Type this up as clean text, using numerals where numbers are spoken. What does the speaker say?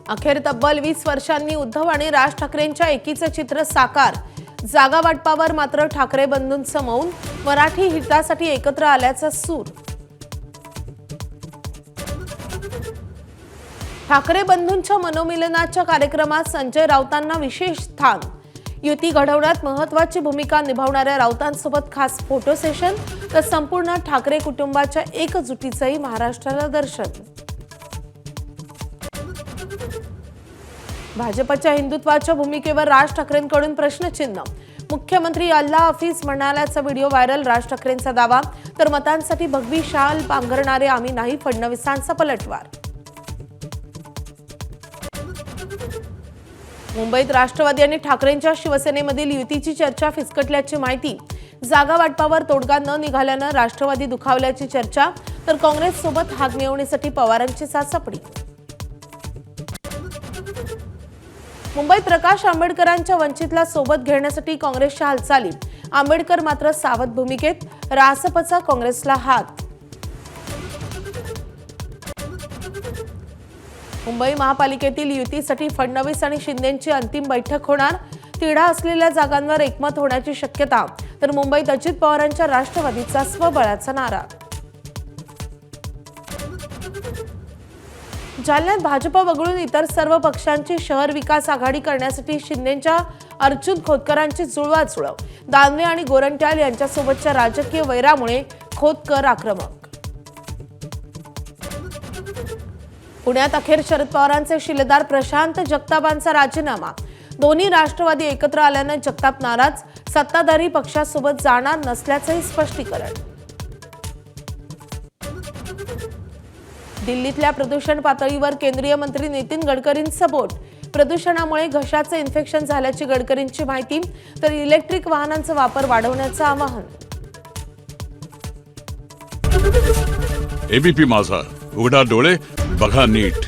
अखेर तब्बल 20 वर्षांनी उद्धव आणि राज ठाकरेंच्या एकीचे चित्र साकार। जागा वाटपावर मात्र ठाकरे बंधूंचं मौन, मराठी हितासाठी एकत्र आल्याचा सूर। ठाकरे बंधूंच्या मनोमिलनाच्या कार्यक्रमात संजय राऊतांना विशेष स्थान। युती घडवण्यात महत्त्वाची भूमिका निभावणाऱ्या राऊतांसोबत खास फोटो सेशन, तर संपूर्ण ठाकरे कुटुंबाच्या एकजुटीचंही महाराष्ट्राला दर्शन। भाजपच्या हिंदुत्वाच्या भूमिकेवर राज ठाकरेंकडून प्रश्नचिन्ह। मुख्यमंत्री अल्ला हफीज म्हणाल्याचा व्हिडिओ व्हायरल, राज ठाकरेंचा दावा, तर मतांसाठी भगवी शाल पांघरणारे आम्ही नाही, फडणवीसांचा पलटवार। मुंबईत राष्ट्रवादी आणि ठाकरेंच्या शिवसेनेमधील युतीची चर्चा फिसकटल्याची माहिती। जागा वाटपावर तोडगा न निघाल्यानं राष्ट्रवादी दुखावल्याची चर्चा, तर काँग्रेससोबत हात मिळवण्यासाठी पवारांची चाचपणी। मुंबईत प्रकाश आंबेडकरांच्या वंचितला सोबत घेण्यासाठी काँग्रेसच्या हालचाली। आंबेडकर मात्र सावध भूमिकेत, रासपचा काँग्रेसला हात। मुंबई महापालिकेतील युतीसाठी फडणवीस आणि शिंदेंची अंतिम बैठक होणार। तिढा असलेल्या जागांवर एकमत होण्याची शक्यता, तर मुंबईत अजित पवारांच्या राष्ट्रवादीचा स्वबळाचा नारा। जालन्यात भाजप वगळून इतर सर्व पक्षांची शहर विकास आघाडी करण्यासाठी शिंदेंच्या अर्जुन खोतकरांची जुळवाजुळव। दानवे आणि गोरंट्याल यांच्यासोबतच्या राजकीय वैरामुळे खोतकर आक्रमक। पुण्यात अखेर शरद पवारांचे शिलेदार प्रशांत जगतापांचा राजीनामा। दोन्ही राष्ट्रवादी एकत्र आल्याने जगताप नाराज, सत्ताधारी पक्षासोबत जाणार नसल्याचंही स्पष्टीकरण। दिल्लीतल्या प्रदूषण पातळीवर केंद्रीय मंत्री नितीन गडकरींचं बोट। प्रदूषणामुळे घशाचं इन्फेक्शन झाल्याची गडकरींची माहिती, तर इलेक्ट्रिक वाहनांचा वापर वाढवण्याचं आवाहन। एबीपी माझा, उघडा डोळे बघा नीट।